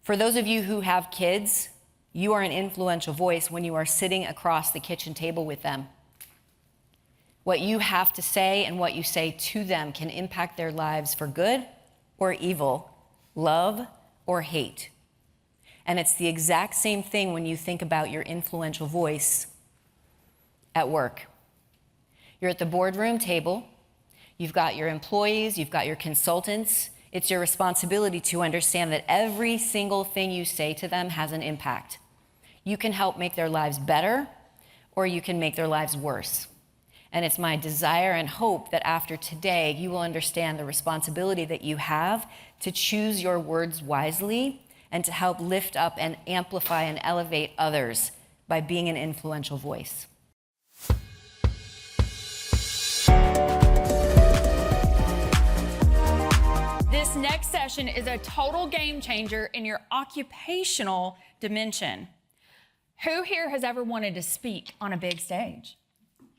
For those of you who have kids, you are an influential voice when you are sitting across the kitchen table with them. What you have to say and what you say to them can impact their lives for good or evil, love or hate. And it's the exact same thing when you think about your influential voice at work. You're at the boardroom table, you've got your employees, you've got your consultants. It's your responsibility to understand that every single thing you say to them has an impact. You can help make their lives better, or you can make their lives worse. And it's my desire and hope that after today, you will understand the responsibility that you have to choose your words wisely and to help lift up and amplify and elevate others by being an influential voice. This next session is a total game changer in your occupational dimension. Who here has ever wanted to speak on a big stage?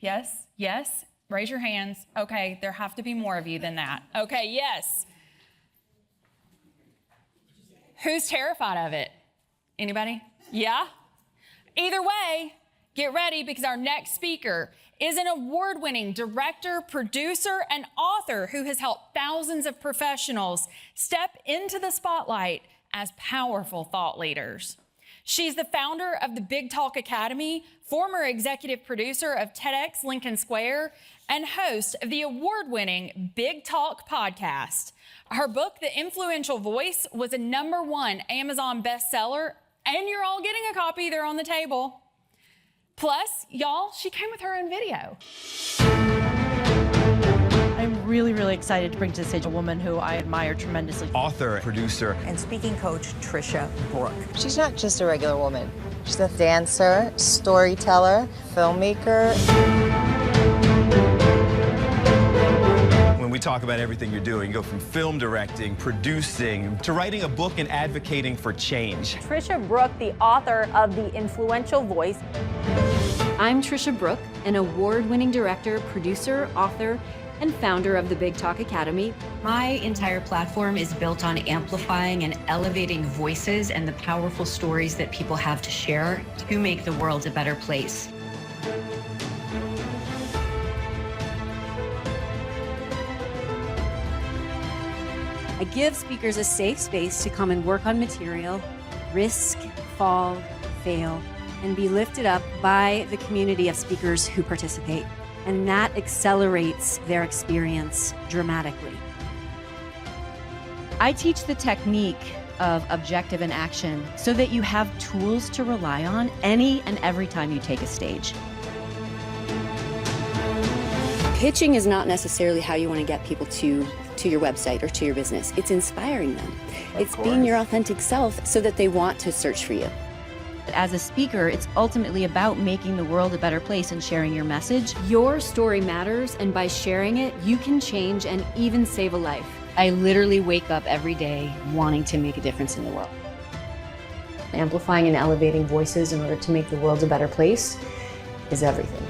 Yes? Yes? Raise your hands. Okay, there have to be more of you than that. Okay, yes. Who's terrified of it? Anybody? Yeah? Either way, get ready because our next speaker is an award-winning director, producer, and author who has helped thousands of professionals step into the spotlight as powerful thought leaders. She's the founder of the Big Talk Academy, former executive producer of TEDx Lincoln Square, and host of the award-winning Big Talk podcast. Her book, The Influential Voice, was a #1 Amazon bestseller, and you're all getting a copy. They're on the table. Plus, y'all, she came with her own video. I'm really excited to bring to the stage a woman who I admire tremendously. Author, producer, and speaking coach, Tricia Brouk. She's not just a regular woman. She's a dancer, storyteller, filmmaker. When we talk about everything you're doing, you go from film directing, producing, to writing a book and advocating for change. Tricia Brouk, the author of The Influential Voice. I'm Tricia Brouk, an award-winning director, producer, author, and founder of the Big Talk Academy. My entire platform is built on amplifying and elevating voices and the powerful stories that people have to share to make the world a better place. I give speakers a safe space to come and work on material, risk, fall, fail, and be lifted up by the community of speakers who participate. And that accelerates their experience dramatically. I teach the technique of objective and action so that you have tools to rely on any and every time you take a stage. Pitching is not necessarily how you want to get people to your website or to your business. It's inspiring them. It's being your authentic self so that they want to search for you. As a speaker, it's ultimately about making the world a better place and sharing your message. Your story matters, and by sharing it, you can change and even save a life. I literally wake up every day wanting to make a difference in the world. Amplifying and elevating voices in order to make the world a better place is everything.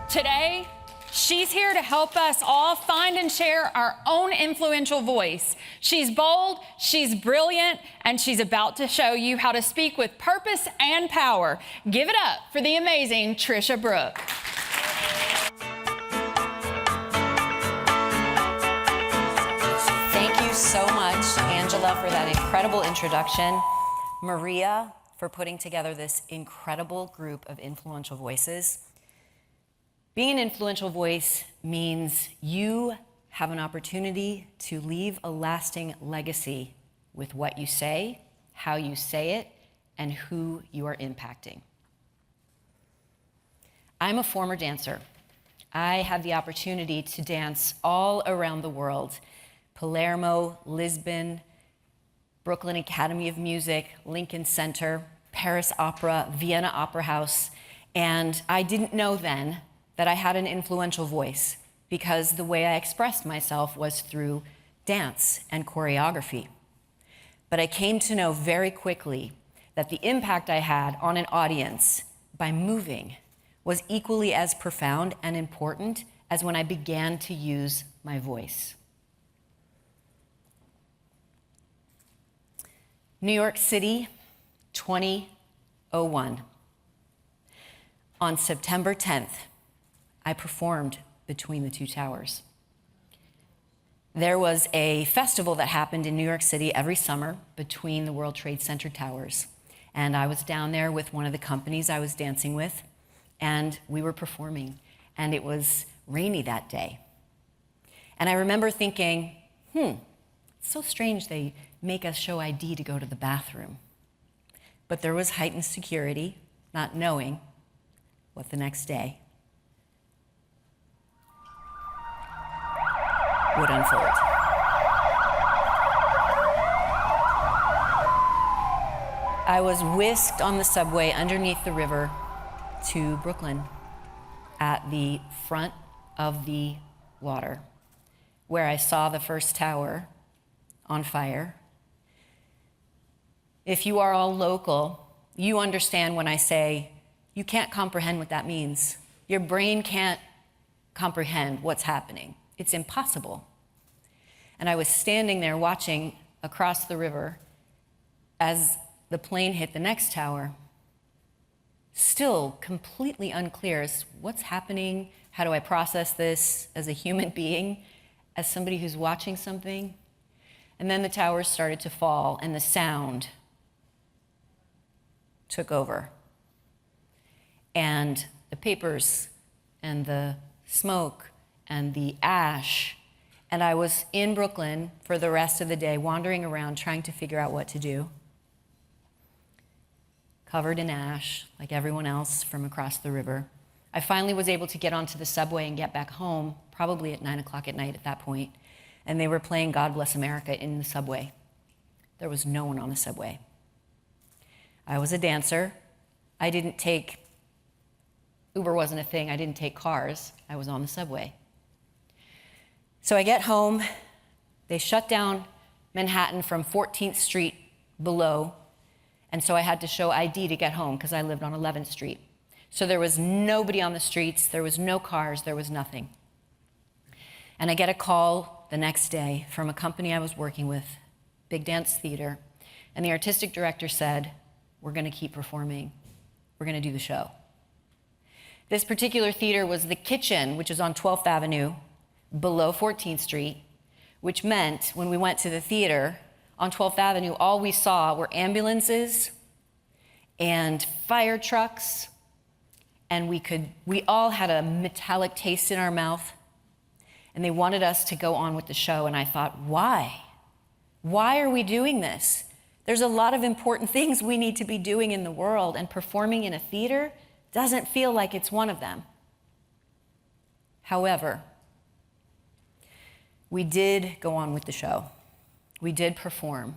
Today, she's here to help us all find and share our own influential voice. She's bold, she's brilliant, and she's about to show you how to speak with purpose and power. Give it up for the amazing Tricia Brouk. Thank you so much, Angela, for that incredible introduction. Maria, for putting together this incredible group of influential voices. Being an influential voice means you have an opportunity to leave a lasting legacy with what you say, how you say it, and who you are impacting. I'm a former dancer. I had the opportunity to dance all around the world: Palermo, Lisbon, Brooklyn Academy of Music, Lincoln Center, Paris Opera, Vienna Opera House, and I didn't know then that I had an influential voice because the way I expressed myself was through dance and choreography. But I came to know very quickly that the impact I had on an audience by moving was equally as profound and important as when I began to use my voice. New York City, 2001. On September 10th, I performed between the two towers. There was a festival that happened in New York City every summer between the World Trade Center towers. And I was down there with one of the companies I was dancing with, and we were performing. And it was rainy that day. And I remember thinking, it's so strange they make us show ID to go to the bathroom. But there was heightened security, not knowing what the next day would unfold. I was whisked on the subway underneath the river to Brooklyn at the front of the water, where I saw the first tower on fire. If you are all local, you understand when I say, you can't comprehend what that means. Your brain can't comprehend what's happening. It's impossible. And I was standing there watching across the river as the plane hit the next tower, still completely unclear as what's happening, how do I process this as a human being, as somebody who's watching something. And then the towers started to fall and the sound took over. And the papers and the smoke and the ash. And I was in Brooklyn for the rest of the day, wandering around trying to figure out what to do. Covered in ash, like everyone else from across the river. I finally was able to get onto the subway and get back home, probably at 9 o'clock at night at that point. And they were playing God Bless America in the subway. There was no one on the subway. I was a dancer. I didn't take, Uber wasn't a thing, I didn't take cars. I was on the subway. So I get home, they shut down Manhattan from 14th Street below, and so I had to show ID to get home because I lived on 11th Street. So there was nobody on the streets, there was no cars, there was nothing. And I get a call the next day from a company I was working with, Big Dance Theater, and the artistic director said, we're gonna keep performing, we're gonna do the show. This particular theater was the Kitchen, which is on 12th Avenue, below 14th Street, which meant when we went to the theater on 12th Avenue, all we saw were ambulances and fire trucks, and we all had a metallic taste in our mouth, and they wanted us to go on with the show, and I thought, why? Why are we doing this? There's a lot of important things we need to be doing in the world, and performing in a theater doesn't feel like it's one of them. However, we did go on with the show. We did perform.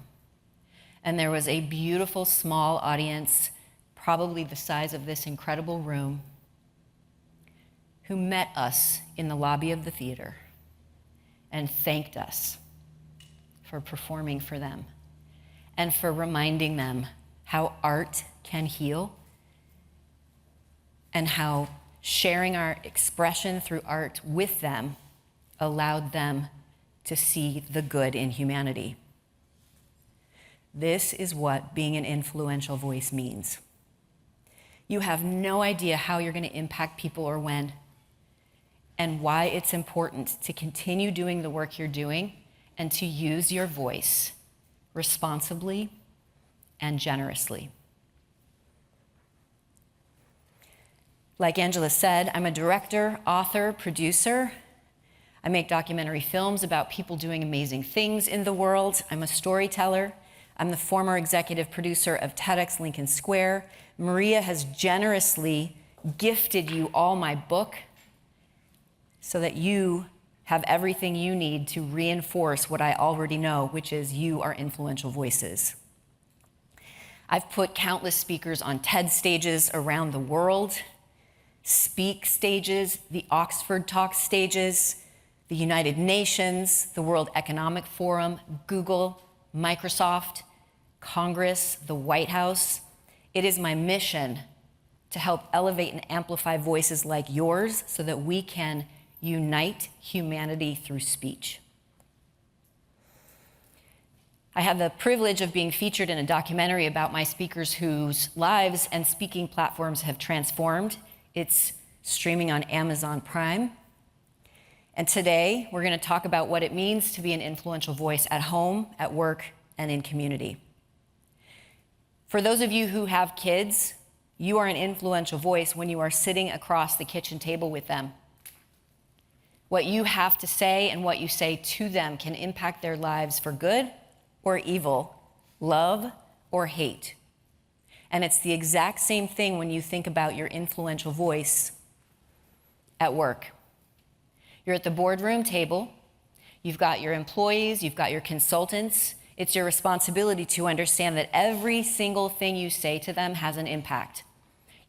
And there was a beautiful small audience, probably the size of this incredible room, who met us in the lobby of the theater and thanked us for performing for them and for reminding them how art can heal and how sharing our expression through art with them allowed them to see the good in humanity. This is what being an influential voice means. You have no idea how you're going to impact people or when, and why it's important to continue doing the work you're doing and to use your voice responsibly and generously. Like Angela said, I'm a director, author, producer. I make documentary films about people doing amazing things in the world. I'm a storyteller. I'm the former executive producer of TEDx Lincoln Square. Maria has generously gifted you all my book so that you have everything you need to reinforce what I already know, which is you are influential voices. I've put countless speakers on TED stages around the world, Speak stages, the Oxford Talk stages, the United Nations, the World Economic Forum, Google, Microsoft, Congress, the White House. It is my mission to help elevate and amplify voices like yours so that we can unite humanity through speech. I have the privilege of being featured in a documentary about my speakers whose lives and speaking platforms have transformed. It's streaming on Amazon Prime. And today, we're going to talk about what it means to be an influential voice at home, at work, and in community. For those of you who have kids, you are an influential voice when you are sitting across the kitchen table with them. What you have to say and what you say to them can impact their lives for good or evil, love or hate. And it's the exact same thing when you think about your influential voice at work. You're at the boardroom table, you've got your employees, you've got your consultants. It's your responsibility to understand that every single thing you say to them has an impact.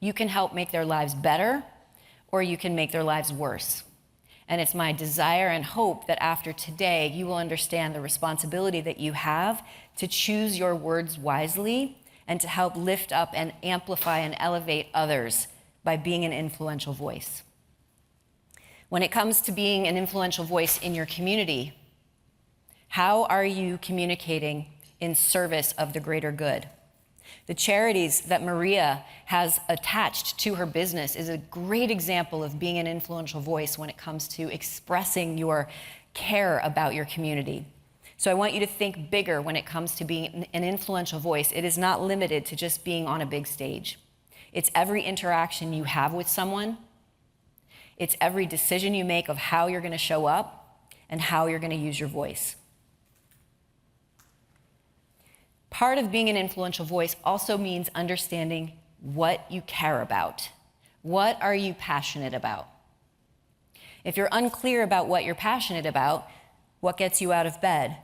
You can help make their lives better, or you can make their lives worse. And it's my desire and hope that after today, you will understand the responsibility that you have to choose your words wisely and to help lift up and amplify and elevate others by being an influential voice. When it comes to being an influential voice in your community, how are you communicating in service of the greater good? The charities that Maria has attached to her business is a great example of being an influential voice when it comes to expressing your care about your community. So I want you to think bigger when it comes to being an influential voice. It is not limited to just being on a big stage. It's every interaction you have with someone. It's every decision you make of how you're going to show up and how you're going to use your voice. Part of being an influential voice also means understanding what you care about. What are you passionate about? If you're unclear about what you're passionate about, what gets you out of bed?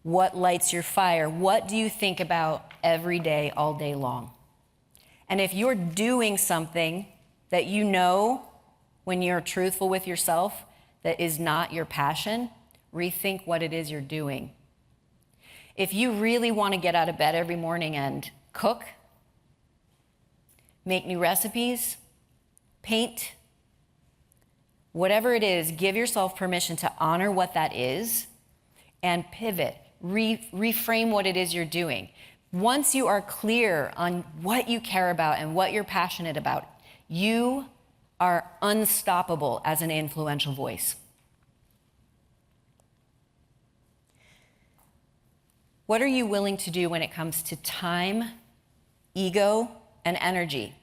What lights your fire? What do you think about every day, all day long? And if you're doing something that you know, when you're truthful with yourself, that is not your passion, rethink what it is you're doing. If you really want to get out of bed every morning and cook, make new recipes, paint, whatever it is, give yourself permission to honor what that is and pivot, reframe what it is you're doing. Once you are clear on what you care about and what you're passionate about, you are unstoppable as an influential voice. What are you willing to do when it comes to time, ego, and energy?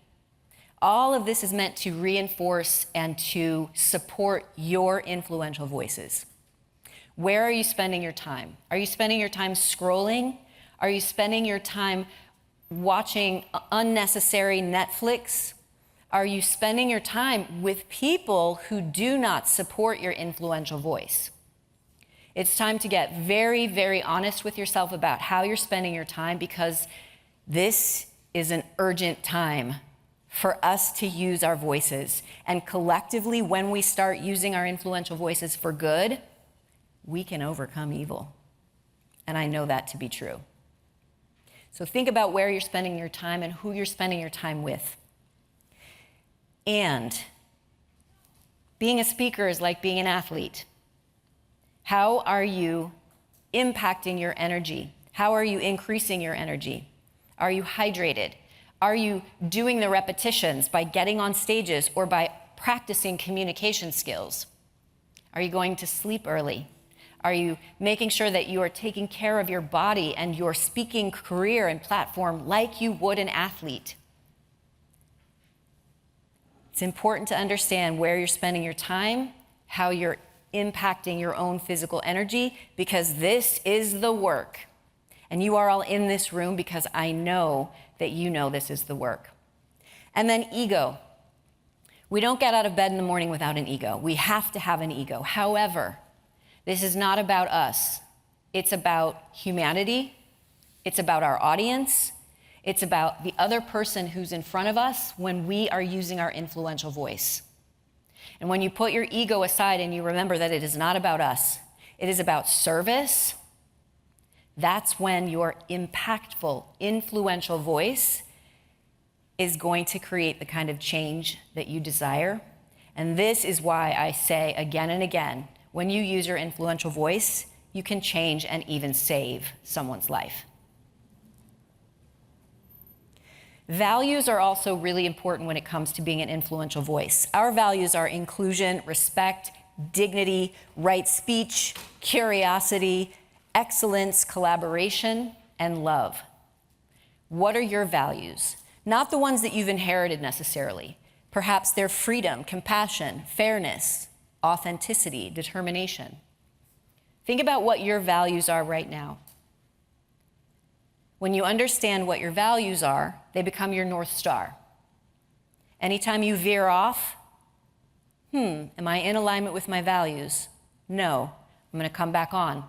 All of this is meant to reinforce and to support your influential voices. Where are you spending your time? Are you spending your time scrolling? Are you spending your time watching unnecessary Netflix? Are you spending your time with people who do not support your influential voice? It's time to get very, very honest with yourself about how you're spending your time, because this is an urgent time for us to use our voices. And collectively, when we start using our influential voices for good, we can overcome evil. And I know that to be true. So think about where you're spending your time and who you're spending your time with. And being a speaker is like being an athlete. How are you impacting your energy? How are you increasing your energy? Are you hydrated? Are you doing the repetitions by getting on stages or by practicing communication skills? Are you going to sleep early? Are you making sure that you are taking care of your body and your speaking career and platform like you would an athlete? It's important to understand where you're spending your time, how you're impacting your own physical energy, because this is the work. And you are all in this room because I know that you know this is the work. And then ego. We don't get out of bed in the morning without an ego. We have to have an ego. However, this is not about us. It's about humanity. It's about our audience. It's about the other person who's in front of us when we are using our influential voice. And when you put your ego aside and you remember that it is not about us, it is about service, that's when your impactful, influential voice is going to create the kind of change that you desire. And this is why I say again and again, when you use your influential voice, you can change and even save someone's life. Values are also really important when it comes to being an influential voice. Our values are inclusion, respect, dignity, right speech, curiosity, excellence, collaboration, and love. What are your values? Not the ones that you've inherited necessarily. Perhaps they're freedom, compassion, fairness, authenticity, determination. Think about what your values are right now. When you understand what your values are, they become your North Star. Anytime you veer off, am I in alignment with my values? No, I'm going to come back on.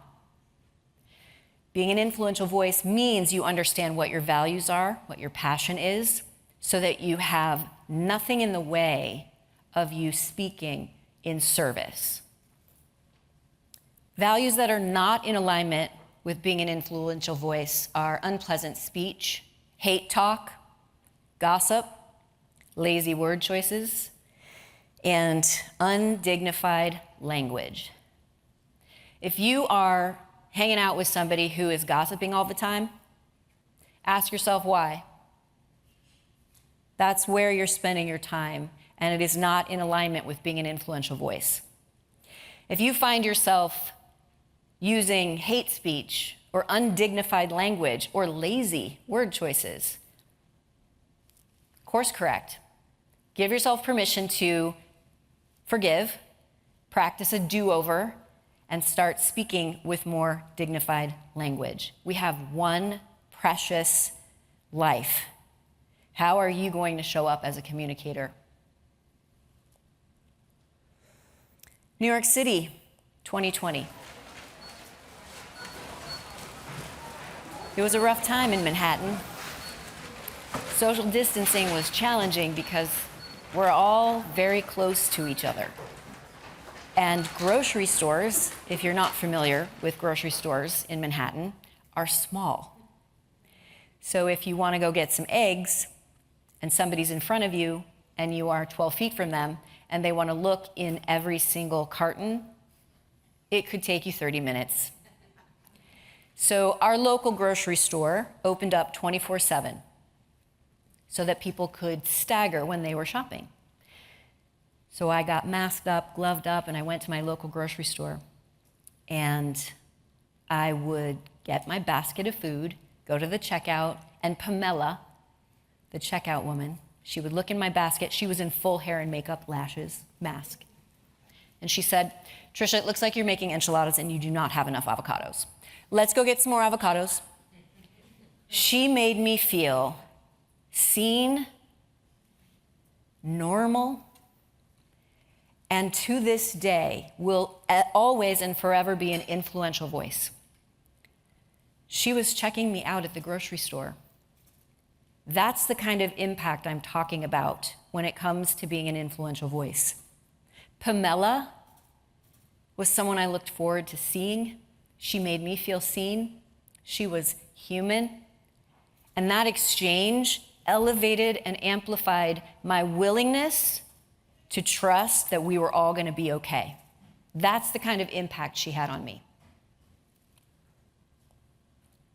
Being an influential voice means you understand what your values are, what your passion is, so that you have nothing in the way of you speaking in service. Values that are not in alignment with being an influential voice are unpleasant speech, hate talk, gossip, lazy word choices, and undignified language. If you are hanging out with somebody who is gossiping all the time, ask yourself why. That's where you're spending your time, and it is not in alignment with being an influential voice. If you find yourself using hate speech or undignified language or lazy word choices, course correct. Give yourself permission to forgive, practice a do-over, and start speaking with more dignified language. We have one precious life. How are you going to show up as a communicator? New York City, 2020. It was a rough time in Manhattan. Social distancing was challenging because we're all very close to each other. And grocery stores, if you're not familiar with grocery stores in Manhattan, are small. So if you want to go get some eggs and somebody's in front of you and you are 12 feet from them and they want to look in every single carton, it could take you 30 minutes. So our local grocery store opened up 24/7 so that people could stagger when they were shopping. So I got masked up, gloved up, and I went to my local grocery store. And I would get my basket of food, go to the checkout, and Pamela, the checkout woman, she would look in my basket. She was in full hair and makeup, lashes, mask. And she said, "Tricia, it looks like you're making enchiladas and you do not have enough avocados. Let's go get some more avocados." She made me feel seen, normal, and to this day will always and forever be an influential voice. She was checking me out at the grocery store. That's the kind of impact I'm talking about when it comes to being an influential voice. Pamela was someone I looked forward to seeing. She made me feel seen. She was human. And that exchange elevated and amplified my willingness to trust that we were all going to be okay. That's the kind of impact she had on me.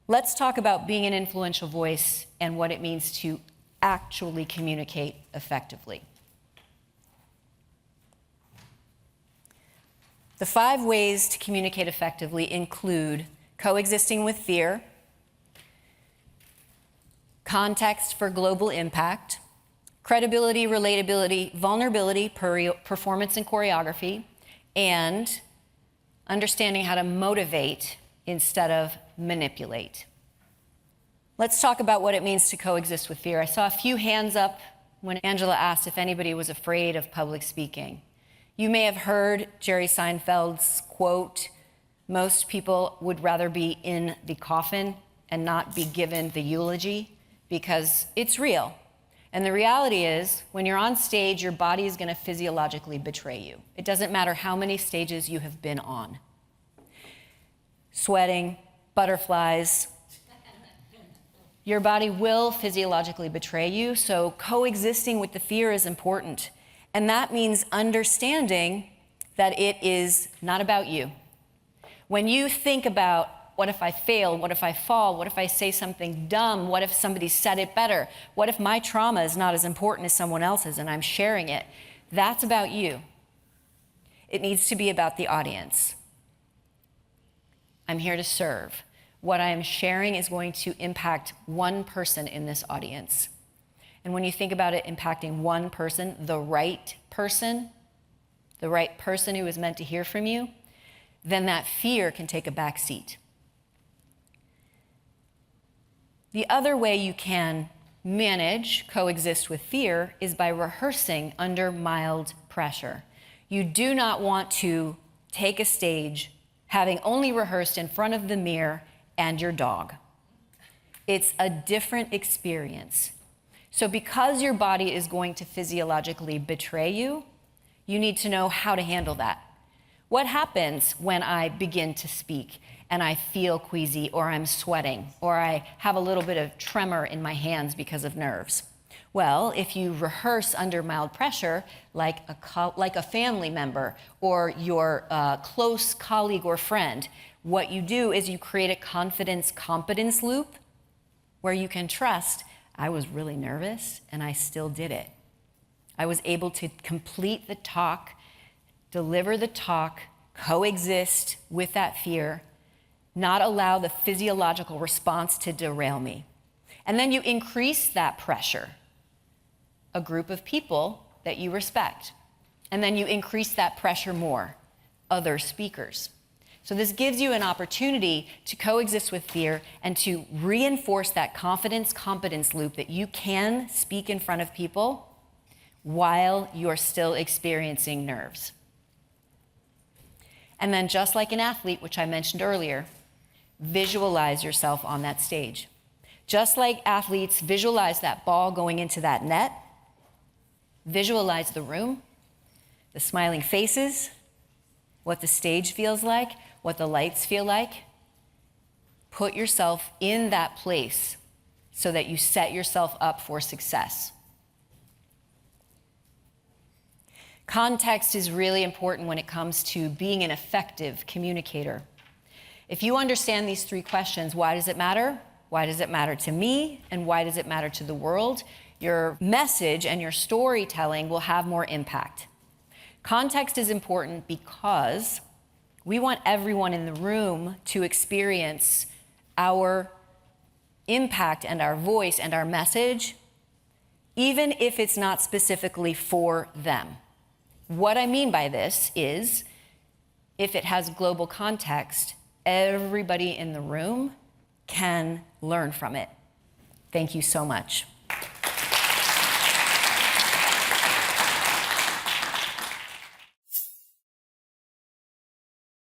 Let's talk about being an influential voice and what it means to actually communicate effectively. The 5 ways to communicate effectively include coexisting with fear, context for global impact, credibility, relatability, vulnerability, performance and choreography, and understanding how to motivate instead of manipulate. Let's talk about what it means to coexist with fear. I saw a few hands up when Angela asked if anybody was afraid of public speaking. You may have heard Jerry Seinfeld's quote, "Most people would rather be in the coffin and not be given the eulogy," because it's real. And the reality is, when you're on stage, your body is going to physiologically betray you. It doesn't matter how many stages you have been on. Sweating, butterflies. Your body will physiologically betray you, so coexisting with the fear is important. And that means understanding that it is not about you. When you think about, what if I fail? What if I fall? What if I say something dumb? What if somebody said it better? What if my trauma is not as important as someone else's and I'm sharing it? That's about you. It needs to be about the audience. I'm here to serve. What I am sharing is going to impact one person in this audience. And when you think about it impacting one person, the right person who is meant to hear from you, then that fear can take a back seat. The other way you can manage, coexist with fear, is by rehearsing under mild pressure. You do not want to take a stage having only rehearsed in front of the mirror and your dog. It's a different experience. So because your body is going to physiologically betray you, you need to know how to handle that. What happens when I begin to speak and I feel queasy, or I'm sweating, or I have a little bit of tremor in my hands because of nerves? Well, if you rehearse under mild pressure, like a family member or your close colleague or friend, what you do is you create a confidence-competence loop where you can trust, I was really nervous and I still did it. I was able to complete the talk, deliver the talk, coexist with that fear, not allow the physiological response to derail me. And then you increase that pressure, a group of people that you respect. And then you increase that pressure more, other speakers. So this gives you an opportunity to coexist with fear and to reinforce that confidence-competence loop that you can speak in front of people while you're still experiencing nerves. And then just like an athlete, which I mentioned earlier, visualize yourself on that stage. Just like athletes visualize that ball going into that net, visualize the room, the smiling faces, what the stage feels like, what the lights feel like. Put yourself in that place so that you set yourself up for success. Context is really important when it comes to being an effective communicator. If you understand these three questions, why does it matter? Why does it matter to me? And why does it matter to the world? Your message and your storytelling will have more impact. Context is important because we want everyone in the room to experience our impact and our voice and our message, even if it's not specifically for them. What I mean by this is, if it has global context, everybody in the room can learn from it. Thank you so much.